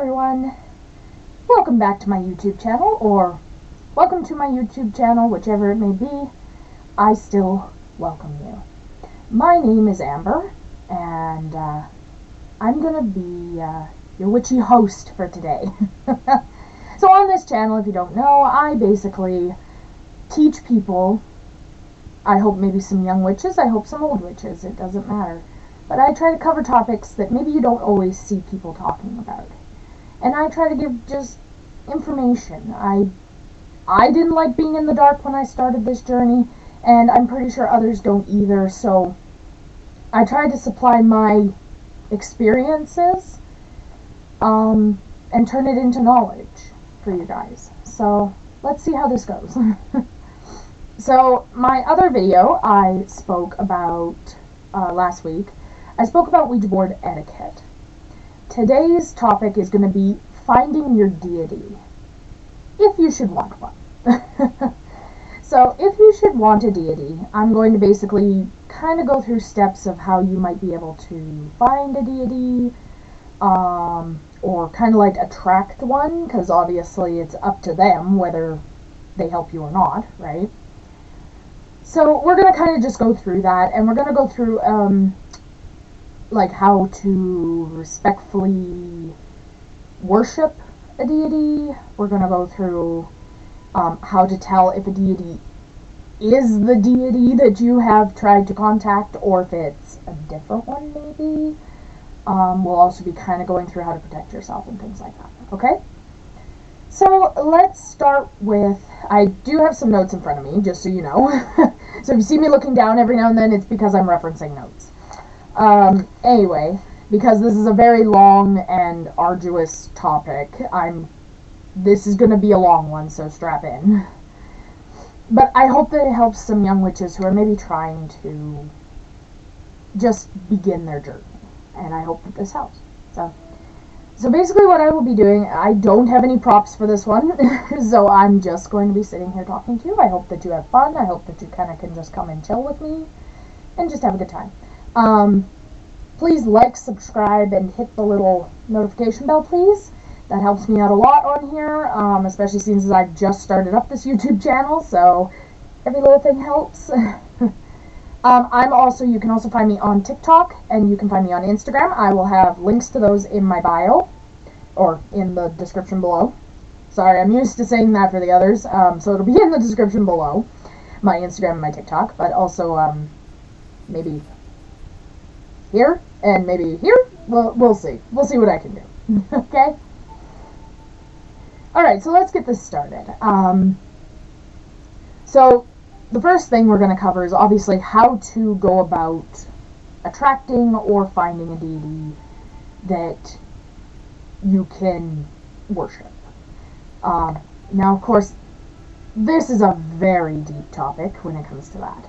everyone, welcome back to my YouTube channel, or welcome to my YouTube channel, whichever it may be. I still welcome you. My name is Amber, and I'm gonna be your witchy host for today. So on this channel, if you don't know, I basically teach people, I hope maybe some young witches, I hope some old witches, it doesn't matter. But I try to cover topics that maybe you don't always see people talking about. And I try to give just information. I didn't like being in the dark when I started this journey, and I'm pretty sure others don't either, so I try to supply my experiences and turn it into knowledge for you guys. So let's see how this goes. So my other video I spoke about last week, I spoke about Ouija board etiquette. Today's topic is going to be finding your deity, if you should want one. So if you should want a deity, I'm going to basically kind of go through steps of how you might be able to find a deity, or kind of like attract one, because obviously it's up to them whether they help you or not, right? So we're going to kind of just go through that, and we're going to go through like how to respectfully worship a deity. We're going to go through how to tell if a deity is the deity that you have tried to contact, or if it's a different one maybe. We'll also be kind of going through how to protect yourself and things like that, okay? So let's start with, I do have some notes in front of me, just so you know. So if you see me looking down every now and then, it's because I'm referencing notes. Anyway, because this is a very long and arduous topic, this is going to be a long one, so strap in. But I hope that it helps some young witches who are maybe trying to just begin their journey, and I hope that this helps. So basically what I will be doing, I don't have any props for this one, so I'm just going to be sitting here talking to you. I hope that you have fun. I hope that you kind of can just come and chill with me and just have a good time. Please like, subscribe, and hit the little notification bell, please. That helps me out a lot on here, especially since I've just started up this YouTube channel, so every little thing helps. You can also find me on TikTok, and you can find me on Instagram. I will have links to those in my bio, or in the description below. Sorry, I'm used to saying that for the others, so it'll be in the description below, my Instagram and my TikTok, but also, maybe here, and maybe here. We'll see. We'll see what I can do. Okay? Alright, so let's get this started. So the first thing we're going to cover is obviously how to go about attracting or finding a deity that you can worship. Now, of course, this is a very deep topic when it comes to that.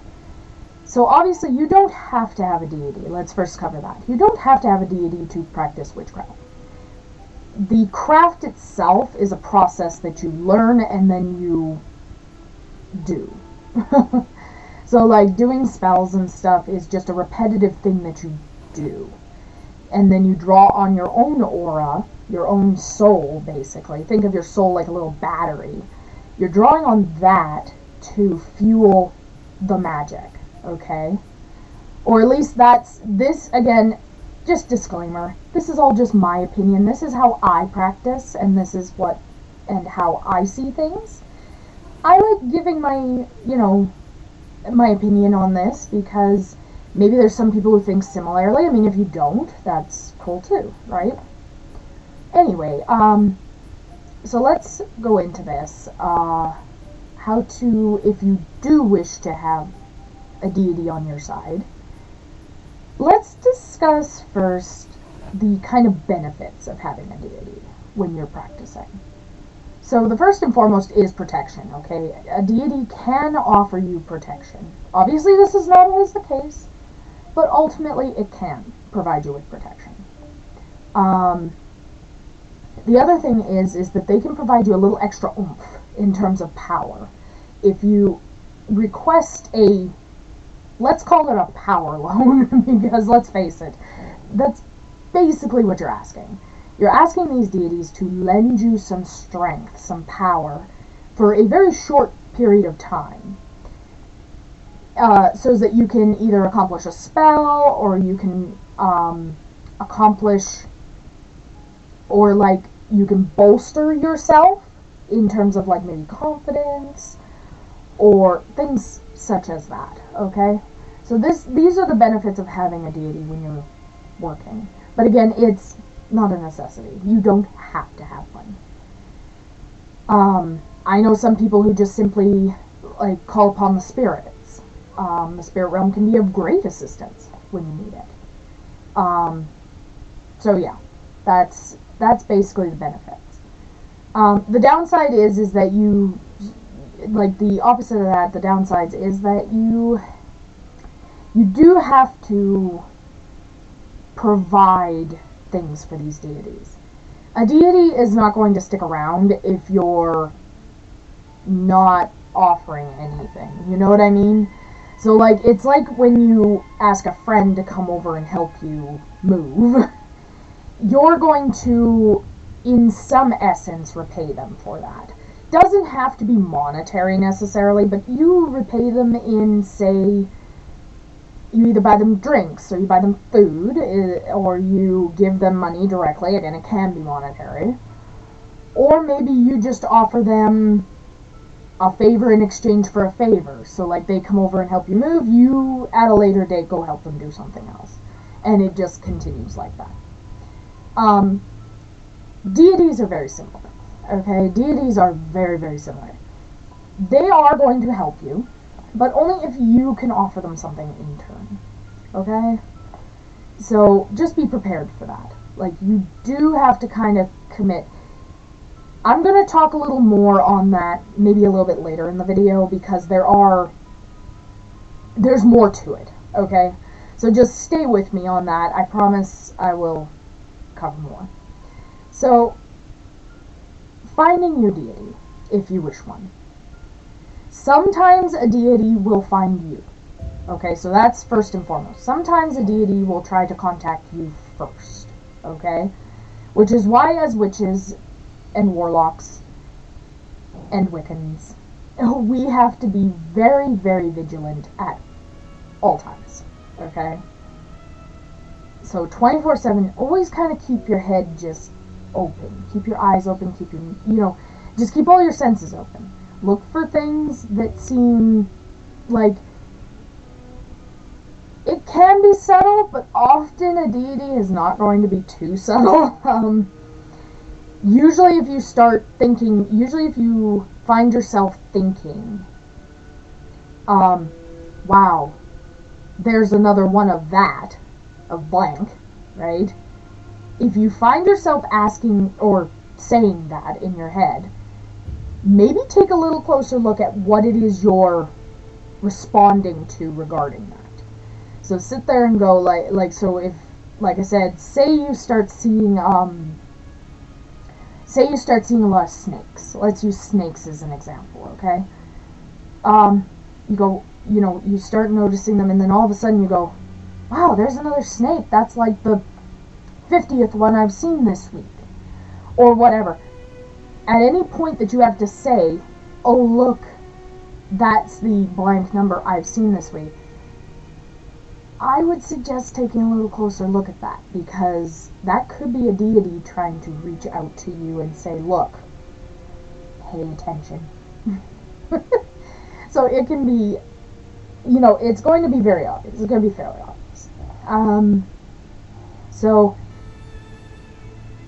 So obviously you don't have to have a deity. Let's first cover that. You don't have to have a deity to practice witchcraft. The craft itself is a process that you learn and then you do. So like doing spells and stuff is just a repetitive thing that you do. And then you draw on your own aura, your own soul basically. Think of your soul like a little battery. You're drawing on that to fuel the magic. Okay? Or at least this, again, just disclaimer, this is all just my opinion. This is how I practice, and this is how I see things. I like giving my opinion on this, because maybe there's some people who think similarly. I mean, if you don't, that's cool too, right? Anyway, so let's go into this. How to, if you do wish to have a deity on your side, let's discuss first the kind of benefits of having a deity when you're practicing. So the first and foremost is protection, okay? A deity can offer you protection. Obviously this is not always the case, but ultimately it can provide you with protection. The other thing is that they can provide you a little extra oomph in terms of power. If you request let's call it a power loan, because let's face it, that's basically what you're asking. You're asking these deities to lend you some strength, some power, for a very short period of time. So that you can either accomplish a spell, or you can accomplish, or like you can bolster yourself in terms of like maybe confidence or things such as that. Okay, so these are the benefits of having a deity when you're working. But again, it's not a necessity. You don't have to have one. I know some people who just simply like call upon the spirits. The spirit realm can be of great assistance when you need it. So yeah, that's basically the benefits. The downside is that you, like the opposite of that, the downsides is that you do have to provide things for these deities. A deity is not going to stick around if you're not offering anything. You know what I mean? So like, it's like when you ask a friend to come over and help you move. You're going to, in some essence, repay them for that. Doesn't have to be monetary necessarily, but you repay them in, say, you either buy them drinks, or you buy them food, or you give them money directly. Again, it can be monetary. Or maybe you just offer them a favor in exchange for a favor. So like, they come over and help you move, you at a later date go help them do something else. And it just continues like that. Deities are very similar. Okay, deities are very, very similar. They are going to help you, but only if you can offer them something in turn. Okay? So just be prepared for that. Like, you do have to kind of commit. I'm going to talk a little more on that maybe a little bit later in the video, because there's more to it. Okay? So just stay with me on that. I promise I will cover more. So, finding your deity, if you wish one. Sometimes a deity will find you. Okay, so that's first and foremost. Sometimes a deity will try to contact you first. Okay? Which is why, as witches and warlocks and Wiccans, we have to be very, very vigilant at all times. Okay? So 24/7, always kind of keep your head just open. Keep your eyes open, keep your, just keep all your senses open. Look for things that seem like, it can be subtle, but often a deity is not going to be too subtle. Usually if you find yourself thinking, wow, there's another one of that, of blank, right? If you find yourself asking or saying that in your head, maybe take a little closer look at what it is you're responding to regarding that. So sit there and go so if, like I said, say you start seeing a lot of snakes. Let's use snakes as an example, okay? You go, you start noticing them, and then all of a sudden you go, wow, there's another snake. That's like the 50th one I've seen this week. Or whatever. At any point that you have to say, oh look, that's the blank number I've seen this week, I would suggest taking a little closer look at that, because that could be a deity trying to reach out to you and say, look, pay attention. So it can be, it's going to be very obvious. It's going to be fairly obvious. So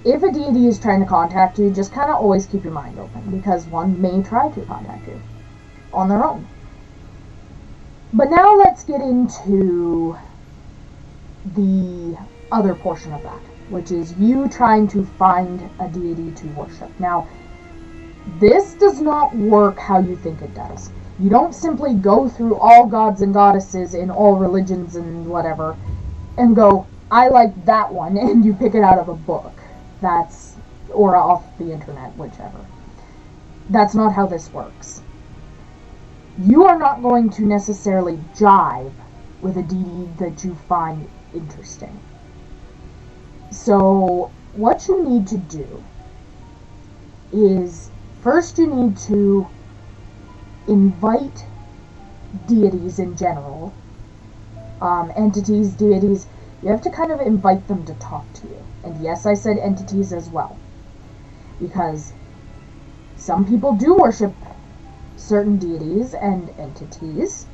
if a deity is trying to contact you, just kind of always keep your mind open, because one may try to contact you on their own. But now let's get into the other portion of that, which is you trying to find a deity to worship. Now, this does not work how you think it does. You don't simply go through all gods and goddesses in all religions and whatever and go, I like that one, and you pick it out of a book. Or off the internet, whichever. That's not how this works. You are not going to necessarily jive with a deity that you find interesting. So, what you need to do is, first you need to invite deities in general, entities, deities. You have to kind of invite them to talk to you. And yes, I said entities as well, because some people do worship certain deities and entities.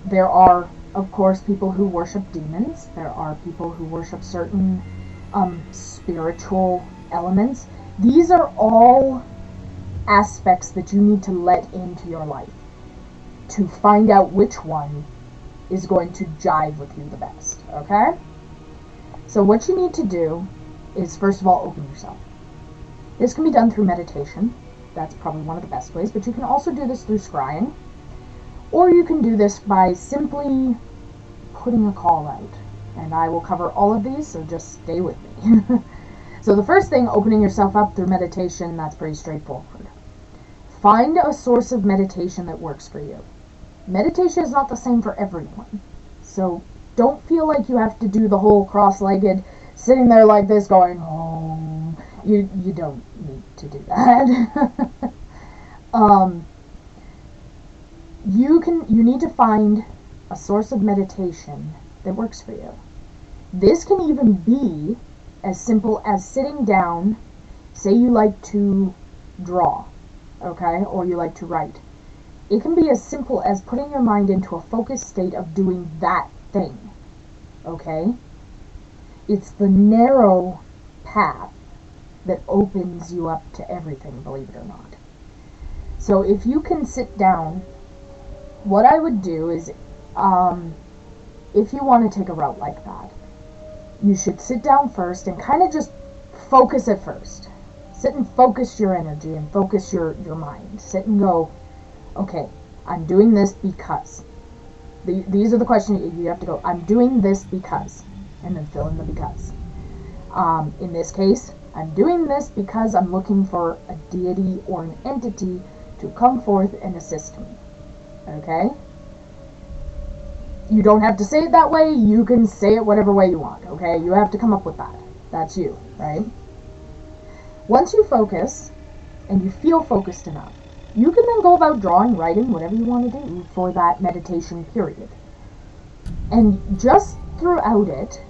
There are, of course, people who worship demons. There are people who worship certain spiritual elements. These are all aspects that you need to let into your life to find out which one is going to jive with you the best, okay? So what you need to do is, first of all, open yourself. This can be done through meditation. That's probably one of the best ways, but you can also do this through scrying, or you can do this by simply putting a call out. And I will cover all of these, so just stay with me. So the first thing, opening yourself up through meditation, that's pretty straightforward. Find a source of meditation that works for you. Meditation is not the same for everyone. So don't feel like you have to do the whole cross-legged, sitting there like this going, oh, you don't need to do that. You need to find a source of meditation that works for you. This can even be as simple as sitting down. Say you like to draw, okay, or you like to write. It can be as simple as putting your mind into a focused state of doing that thing, okay? It's the narrow path that opens you up to everything, believe it or not. So if you can sit down, what I would do is, if you want to take a route like that, you should sit down first and kind of just focus at first. Sit and focus your energy and focus your mind. Sit and go, okay, I'm doing this because. These are the questions you have to go, I'm doing this because, and then fill in the because. In this case, I'm doing this because I'm looking for a deity or an entity to come forth and assist me. Okay? You don't have to say it that way. You can say it whatever way you want. Okay? You have to come up with that. That's you, right? Once you focus, and you feel focused enough, you can then go about drawing, writing, whatever you want to do for that meditation period. And just throughout it,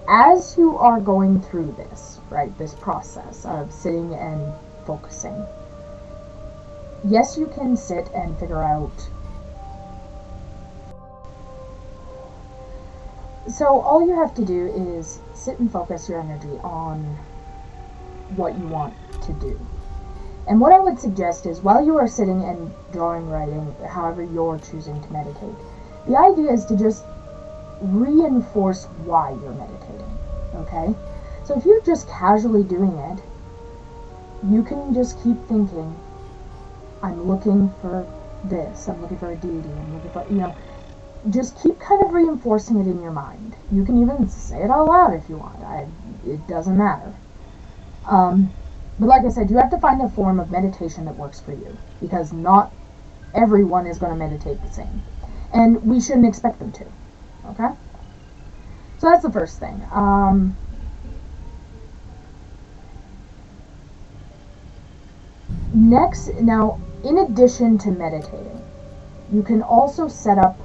as you are going through this, right, this process of sitting and focusing, yes, you can sit and figure out. So all you have to do is sit and focus your energy on what you want to do. And what I would suggest is, while you are sitting and drawing, writing, however you're choosing to meditate, the idea is to just reinforce why you're meditating, okay? So if you're just casually doing it, you can just keep thinking, I'm looking for this, I'm looking for a deity, I'm looking for, just keep kind of reinforcing it in your mind. You can even say it out loud if you want. It doesn't matter. But like I said, you have to find a form of meditation that works for you, because not everyone is going to meditate the same. And we shouldn't expect them to. Okay? So that's the first thing. Next, now, in addition to meditating, you can also set up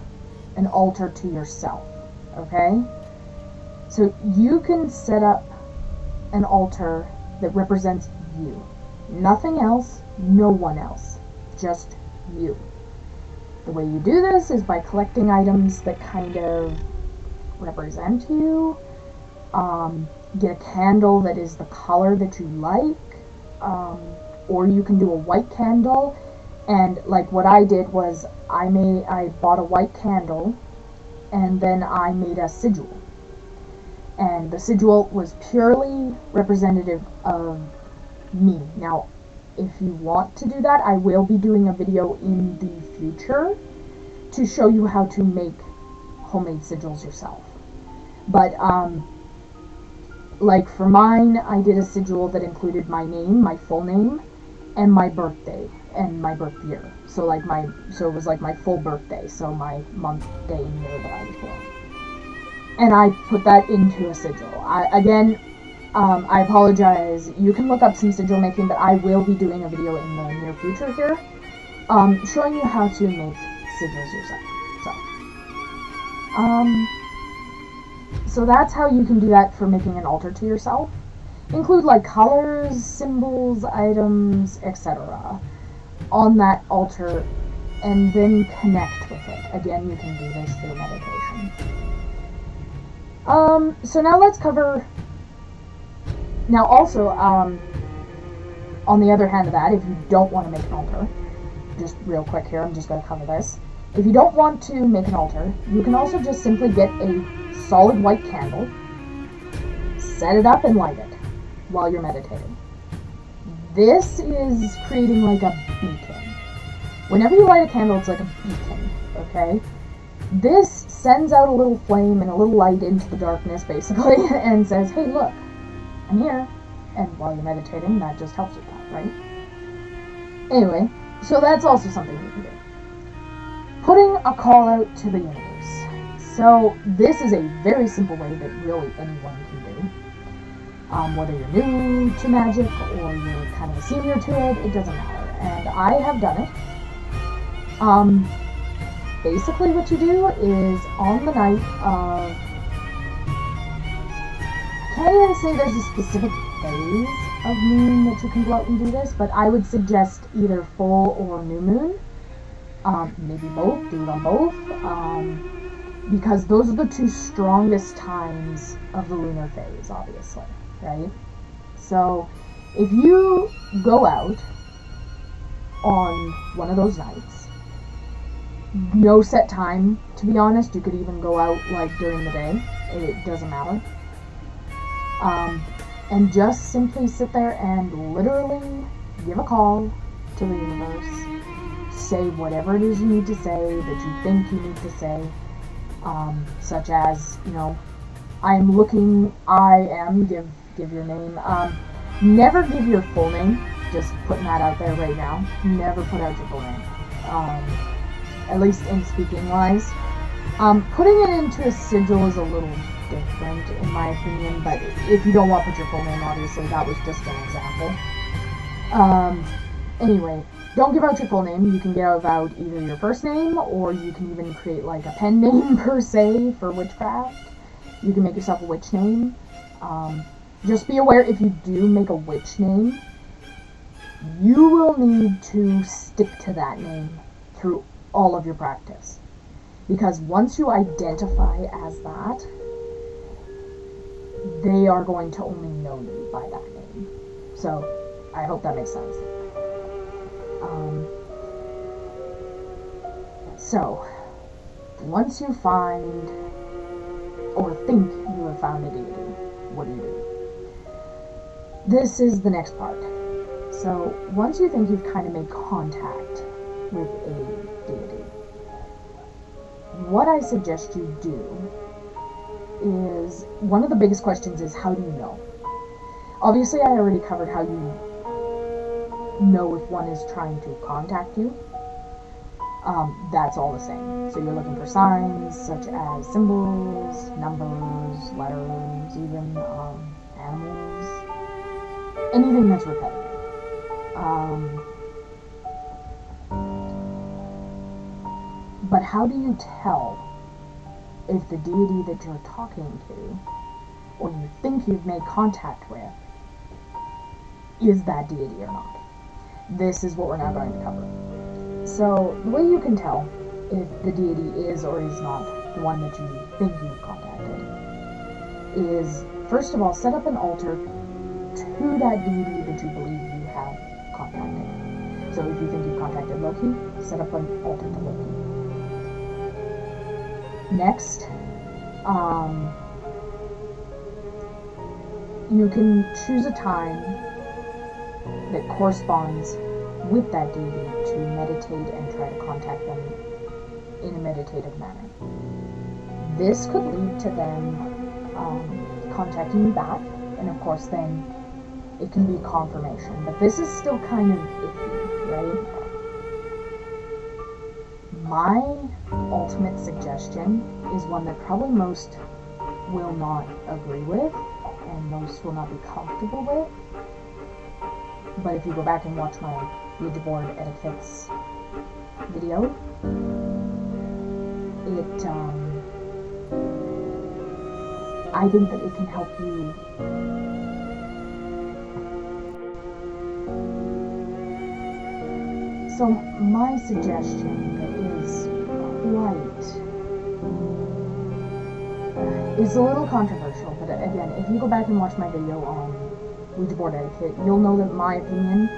an altar to yourself. Okay? So you can set up an altar that represents you. Nothing else, no one else. Just you. The way you do this is by collecting items that kind of represent you. Get a candle that is the color that you like. Or you can do a white candle. And like what I did was, I bought a white candle and then I made a sigil. And the sigil was purely representative of me. Now, if you want to do that, I will be doing a video in the future to show you how to make homemade sigils yourself. But, like for mine, I did a sigil that included my name, my full name, and my birthday, and my birth year. So it was like my full birthday, so my month, day, and year that I was born. and I put that into a sigil. I apologize. You can look up some sigil making, but I will be doing a video in the near future here, showing you how to make sigils yourself. So that's how you can do that for making an altar to yourself. Include like colors, symbols, items, etc. on that altar, and then connect with it. Again, you can do this through meditation. So now let's cover. Now also, on the other hand of that, if you don't want to make an altar, just real quick here, I'm just going to cover this. If you don't want to make an altar, you can also just simply get a solid white candle, set it up and light it while you're meditating. This is creating like a beacon. Whenever you light a candle, it's like a beacon, okay? This sends out a little flame and a little light into the darkness, basically, and says, hey, look, I'm here. And while you're meditating, that just helps with that, right? Anyway, so that's also something you can do. Putting a call out to the universe. So this is a very simple way that really anyone can do. Whether you're new to magic or you're kind of a senior to it, it doesn't matter. And I have done it. Basically what you do is on the night of, can't even say there's a specific phase of moon that you can go out and do this, but I would suggest either full or new moon. Maybe both, do it on both, because those are the two strongest times of the lunar phase, obviously, right? So if you go out on one of those nights, no set time, to be honest, you could even go out like during the day, it doesn't matter, and just simply sit there and literally give a call to the universe. Say whatever it is you need to say, that you think you need to say, such as, you know, give your name. Never give your full name, just putting that out there right now. Never put out your full name, at least in speaking wise. Putting it into a sigil is a little different, in my opinion, but if you don't want to put your full name, obviously, that was just an example. Anyway, don't give out your full name. You can give out either your first name, or you can even create like a pen name per se for witchcraft. You can make yourself a witch name. Just be aware, if you do make a witch name, you will need to stick to that name through all of your practice. Because once you identify as that, they are going to only know you by that name. So, I hope that makes sense. So, once you find or think you have found a deity, what do? This is the next part. So, once you think you've kind of made contact with a deity, what I suggest you do is, one of the biggest questions is, how do you know? Obviously, I already covered how you know if one is trying to contact you. That's all the same. So you're looking for signs such as symbols, numbers, letters, even animals, anything that's repetitive. But how do you tell if the deity that you're talking to, or you think you've made contact with, is that deity or not? This is what we're now going to cover. So, the way you can tell if the deity is or is not the one that you think you've contacted is, first of all, set up an altar to that deity that you believe you have contacted. So if you think you've contacted Loki, set up an altar to Loki. Next, you can choose a time that corresponds with that deity to meditate and try to contact them in a meditative manner. This could lead to them contacting you back, and of course then it can be confirmation, but this is still kind of iffy, right? My ultimate suggestion is one that probably most will not agree with, and most will not be comfortable with. But if you go back and watch my Ouija board etiquettes video, I think that it can help you So my suggestion is is a little controversial, but again, if you go back and watch my video on Ouija board etiquette, you'll know that my opinion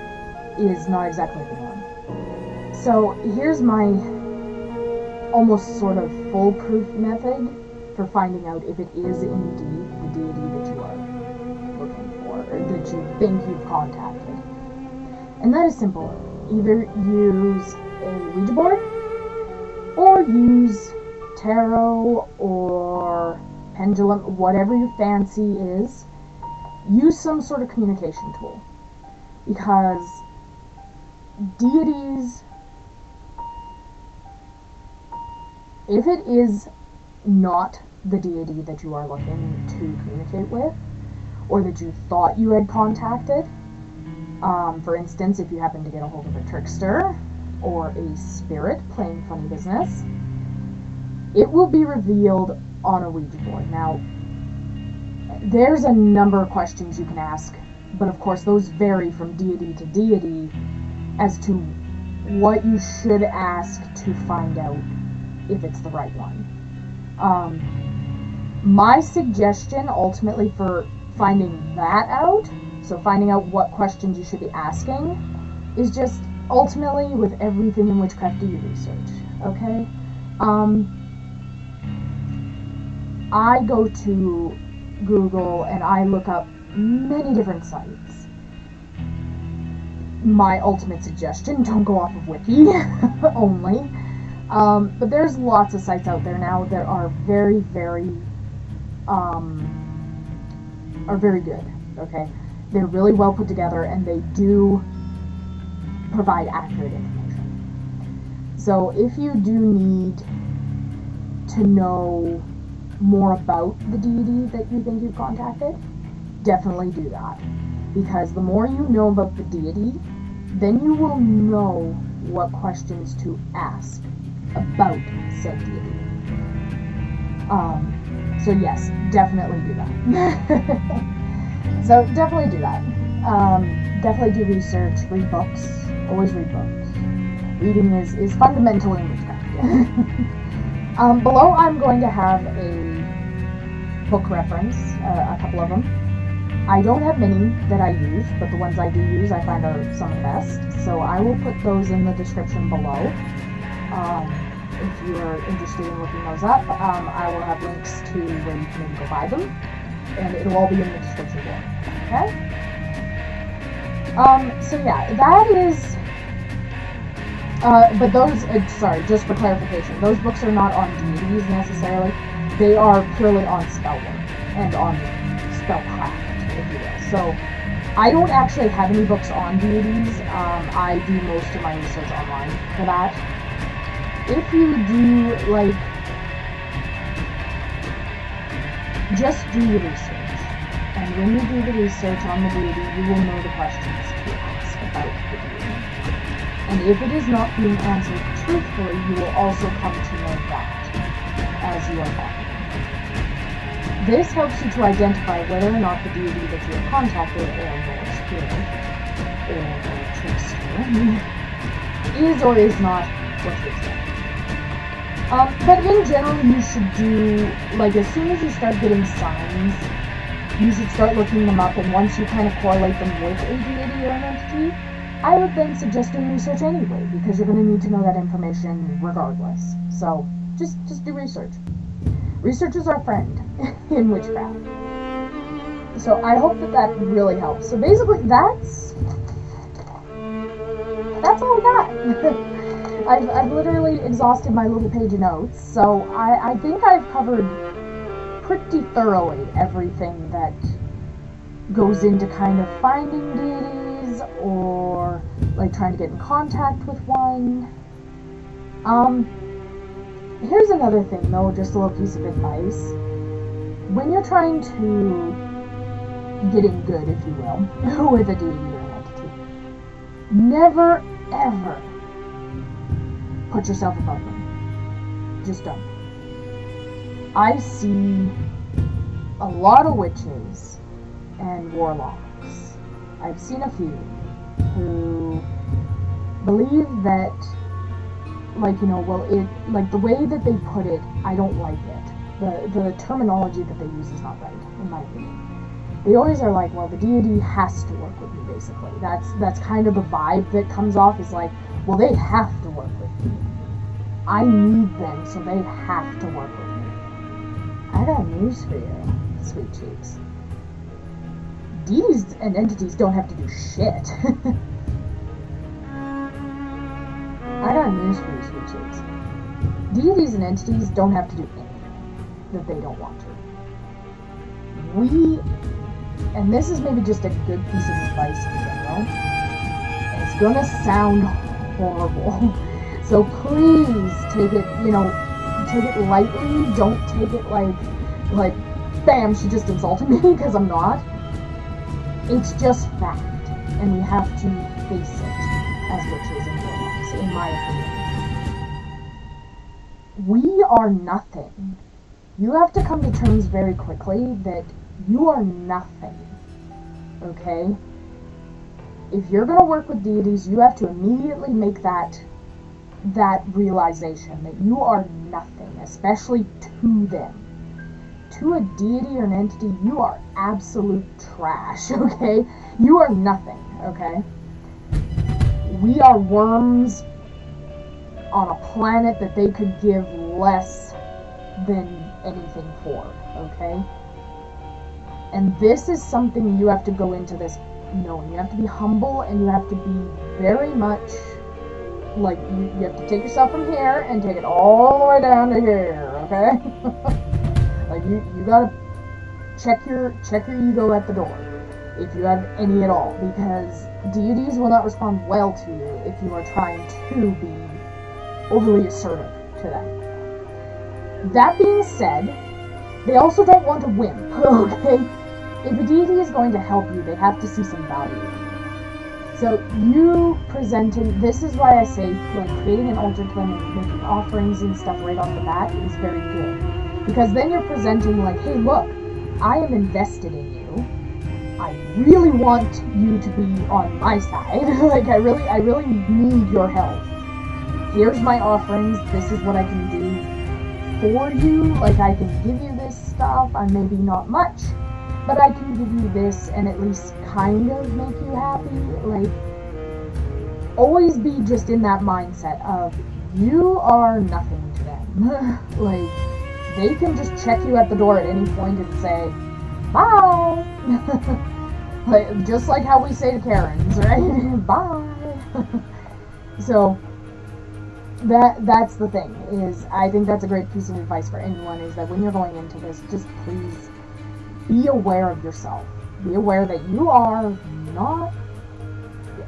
is not exactly the norm. So here's my almost sort of foolproof method for finding out if it is indeed the deity that you are looking for, or that you think you've contacted. And that is simple. Either use a Ouija board, or use tarot, or pendulum, whatever your fancy is. Use some sort of communication tool. Because deities, if it is not the deity that you are looking to communicate with, or that you thought you had contacted, for instance, if you happen to get a hold of a trickster or a spirit playing funny business, it will be revealed on a Ouija board. Now, there's a number of questions you can ask, but of course those vary from deity to deity as to what you should ask to find out if it's the right one. My suggestion ultimately for finding that out, so finding out what questions you should be asking, is just ultimately with everything in witchcraft, do your research, okay? I go to Google and I look up many different sites. My ultimate suggestion, don't go off of Wiki only. But there's lots of sites out there now that are very, very good, okay? They're really well put together and they do provide accurate information. So if you do need to know more about the deity that you think you've contacted, definitely do that. Because the more you know about the deity, then you will know what questions to ask about said deity. So yes, definitely do that. So definitely do that. Definitely do research, read books, always read books. Reading is fundamental in witchcraft. Below I'm going to have a book reference, a couple of them. I don't have many that I use, but the ones I do use I find are some of the best. So I will put those in the description below. If you're interested in looking those up, I will have links to where you can maybe go buy them, and it'll all be in the description below. Okay? So yeah, that is. But those, sorry, just for clarification, those books are not on deities necessarily. They are purely on spell work and on spellcraft, if you will. So I don't actually have any books on deities. I do most of my research online for that. If you do, just do your research. And when you do the research on the deity, you will know the questions to ask about the deity. And if it is not being answered truthfully, you will also come to know that as you are talking. This helps you to identify whether or not the deity that you have contacted, or your spirit, or trickster, is or is not what you expect. But in general, you should do, as soon as you start getting signs, you should start looking them up, and once you kind of correlate them with a deity or an entity, I would then suggest doing research anyway, because you're going to need to know that information regardless. So, just do research. Research is our friend in witchcraft. So I hope that really helps. So basically, that's all I got. I've literally exhausted my little page of notes, so I think I've covered pretty thoroughly everything that goes into kind of finding deities, or trying to get in contact with one. Here's another thing though, just a little piece of advice. when you're trying to get in good, if you will, with a deity or an entity, never ever put yourself above them. Just don't. I see a lot of witches and warlocks. I've seen a few who believe that, like, you know, well, it, like, the way that they put it, I don't like it. The terminology that they use is not right, in my opinion. They always are like, well, the deity has to work with me, basically. That's kind of the vibe that comes off, is like, well, they have to work with me. I need them, so they have to work with me. I got news for you, sweet cheeks. Deities and entities don't have to do shit. I got news for you, sweet cheeks. Deities and entities don't have to do anything that they don't want to. And this is maybe just a good piece of advice in general, and it's gonna sound horrible, so please take it, you know, take it lightly. Don't take it like, bam, she just insulted me, because I'm not. It's just fact, and we have to face it as witches and warlocks, in my opinion. We are nothing. You have to come to terms very quickly that you are nothing, okay? If you're going to work with deities, you have to immediately make that realization that you are nothing, especially to them. To a deity or an entity, you are absolute trash, okay? You are nothing, okay? We are worms on a planet that they could give less than anything for, okay? And this is something you have to go into this knowing. You have to be humble, and you have to be very much like, you have to take yourself from here and take it all the way down to here, okay? Like, you gotta check your ego at the door, if you have any at all, because deities will not respond well to you if you are trying to be overly assertive to them. That being said, they also don't want a wimp, okay? If a deity is going to help you, they have to see some value. So you presenting, this is why I say, like, creating an altar to them and making offerings and stuff right off the bat is very good. Because then you're presenting like, hey, look, I am invested in you. I really want you to be on my side. Like, I really need your help. Here's my offerings. This is what I can do for you. Like, I can give you this stuff. I maybe not much, but I can give you this and at least kind of make you happy. Like, always be just in that mindset of, you are nothing to them. Like, they can just check you at the door at any point and say, bye. Like, just like how we say to Karens, right? Bye. So that's the thing, is I think that's a great piece of advice for anyone, is that when you're going into this, just please be aware of yourself. Be aware that you are not,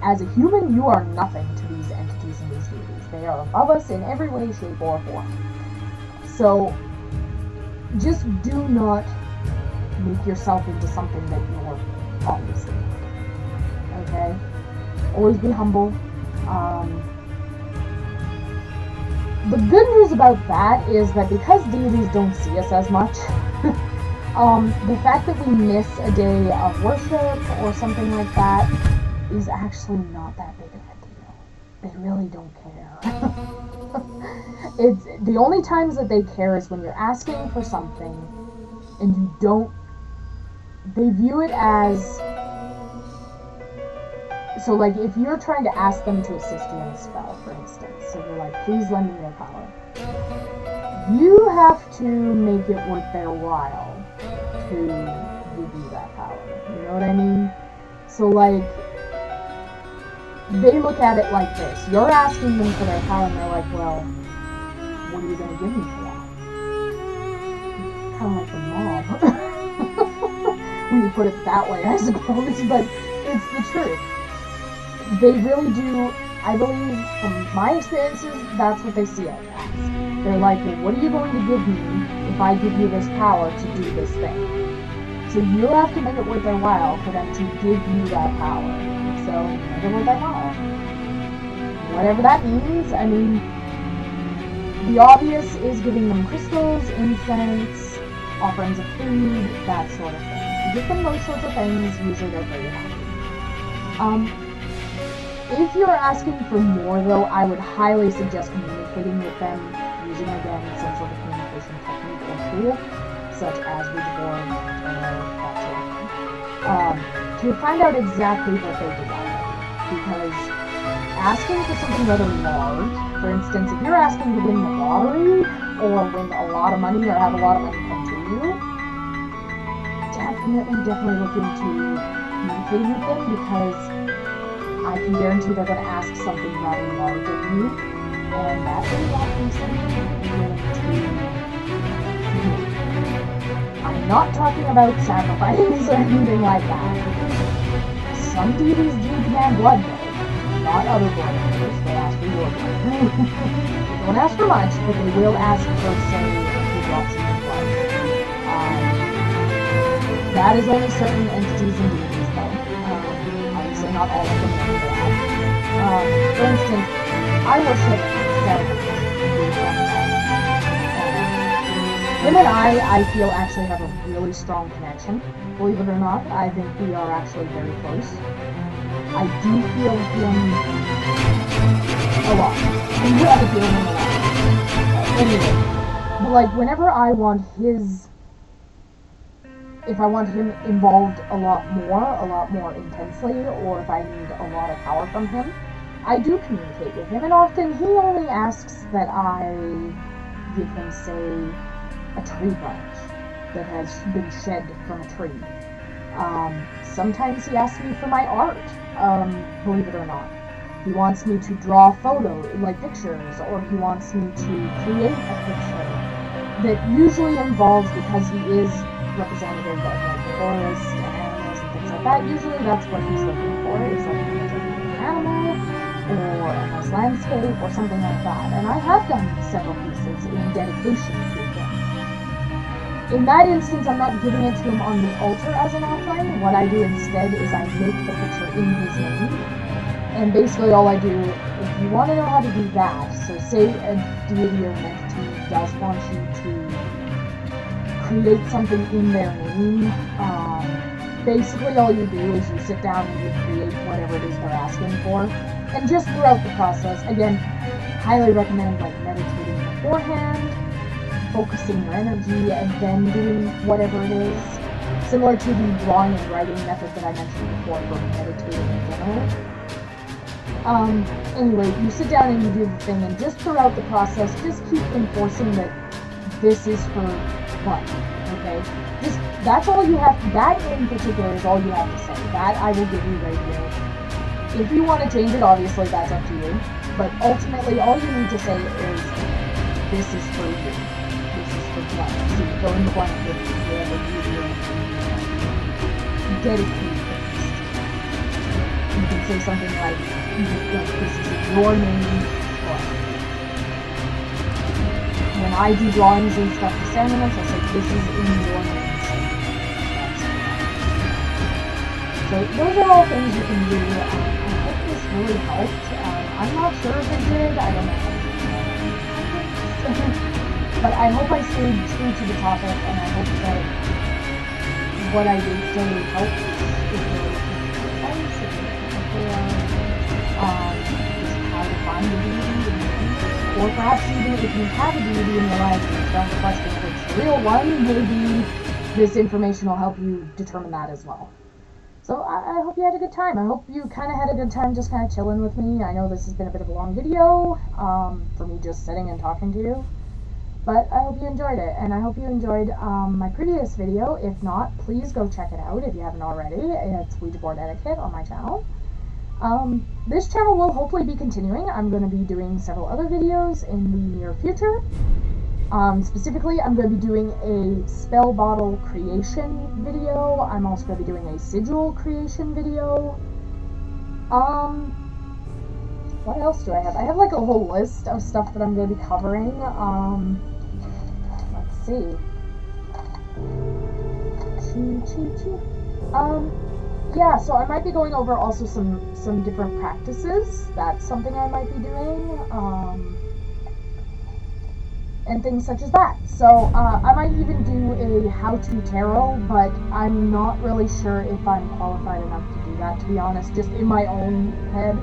as a human, you are nothing to these entities and these deities. They are above us in every way, shape, or form. So just do not make yourself into something that you're obviously not. Okay? Always be humble. The good news about that is that because deities don't see us as much, the fact that we miss a day of worship or something like that is actually not that big of a deal. They really don't care. It's the only times that they care is when you're asking for something and you don't. They view it as, so like, if you're trying to ask them to assist you in a spell, for instance, so you're like, please lend me your power, you have to make it worth their while to give you that power. You know what I mean? So, like, they look at it like this. You're asking them for their power, and they're like, well, what are you going to give me for that? Kind of like the mob. When you put it that way, I suppose, but it's the truth. They really do I believe, from my experiences, that's what they see it as. They're like, well, what are you going to give me if I give you this power to do this thing? So you have to make it worth their while for them to give you that power. So make it worth their while. Whatever that means, I mean, the obvious is giving them crystals, incense, offerings of food, that sort of thing. If you give them those sorts of things, usually they're very happy. If you're asking for more, though, I would highly suggest communicating with them using, again, some sort of communication technique or tool, such as Ouija board, that sort of thing, to find out exactly what they desire. Because asking for something rather large, for instance, if you're asking to win the lottery, or win a lot of money, or have a lot of money come to you, definitely look into communicating with them, because I can guarantee they're going to ask something rather large of you, and that will not be something you're willing to do. I'm not talking about sacrifices or anything like that. Some deities do demand blood, though. Not other blood, of course. They ask for your blood. They don't ask for much, but they will ask for, say, a few drops of your blood. That is only certain entities and deities, though. Obviously, not all of them will do that. For instance, I worship Saturn. Him and I feel, actually have a really strong connection. Believe it or not, I think we are actually very close. I do feel him a lot. I feel him a lot. Anyway, but like, whenever I want if I want him involved a lot more intensely, or if I need a lot of power from him, I do communicate with him, and often he only asks that I give him, say, a tree branch that has been shed from a tree. Sometimes he asks me for my art, believe it or not. He wants me to draw pictures, or he wants me to create a picture that usually involves, because he is representative of like forests and animals and things like that. Usually that's what he's looking for, is like an animal or a nice landscape or something like that. And I have done several pieces in dedication to him. In that instance, I'm not giving it to him on the altar as an offering. What I do instead is I make the picture in his name. And basically all I do, if you want to know how to do that, so say a deity or an entity does want you to create something in their name, basically all you do is you sit down and you create whatever it is they're asking for. And just throughout the process, again, highly recommend like meditating beforehand, focusing your energy, and then doing whatever it is. Similar to the drawing and writing method that I mentioned before for meditating in general. Anyway, you sit down and you do the thing, and just throughout the process, just keep enforcing that this is for fun, okay? That's all you have, that in particular is all you have to say. That I will give you right here. If you want to change it, obviously that's up to you, but ultimately all you need to say is, this is for you. This is for fun. So you go in the blank with whatever you do. Dedicate it. You can say something like, this is in your name, or when I do drawings and stuff for ceremonies, I say, this is in your name. So those are all things you can do. I hope this really helped. I'm not sure if it did. I don't know. But I hope I stayed true to the topic, and I hope that what I did say helped if you're looking for advice, if you're looking for just how to find a deity, or perhaps even if you have a deity in your life and you're starting to question if it's the real one, maybe this information will help you determine that as well. So I hope you had a good time. I hope you kind of had a good time just kind of chilling with me. I know this has been a bit of a long video for me just sitting and talking to you. But I hope you enjoyed it, and I hope you enjoyed my previous video. If not, please go check it out if you haven't already. It's Ouija Board Etiquette on my channel. This channel will hopefully be continuing. I'm going to be doing several other videos in the near future. Specifically, I'm going to be doing a spell bottle creation video. I'm also going to be doing a sigil creation video. What else do I have? I have like a whole list of stuff that I'm going to be covering. Let's see. Um, yeah, so I might be going over also some different practices. That's something I might be doing. And things such as that. So I might even do a how-to tarot, but I'm not really sure if I'm qualified enough to do that, to be honest. Just in my own head,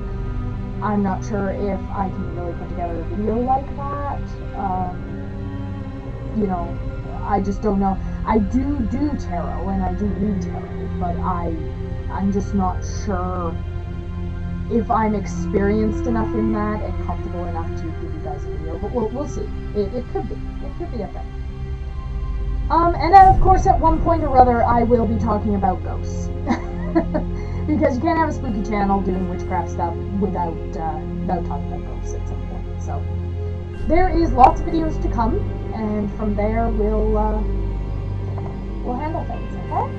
I'm not sure if I can really put together a video like that. You know, I just don't know. I do tarot and I do read tarot, but I'm just not sure if I'm experienced enough in that and comfortable enough to give you guys a video. But we'll see. It could be. It could be a thing. And then of course at one point or other I will be talking about ghosts. Because you can't have a spooky channel doing witchcraft stuff without talking about ghosts at some point. So there is lots of videos to come, and from there we'll handle things, okay?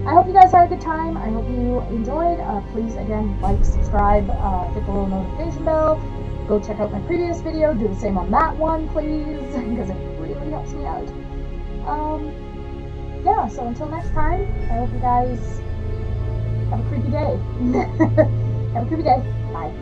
I hope you guys had a good time. I hope you enjoyed. Please, again, like, subscribe, hit the little notification bell. Go check out my previous video. Do the same on that one, please, because it really helps me out. Yeah, so until next time, I hope you guys have a creepy day. Have a creepy day. Bye.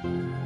you.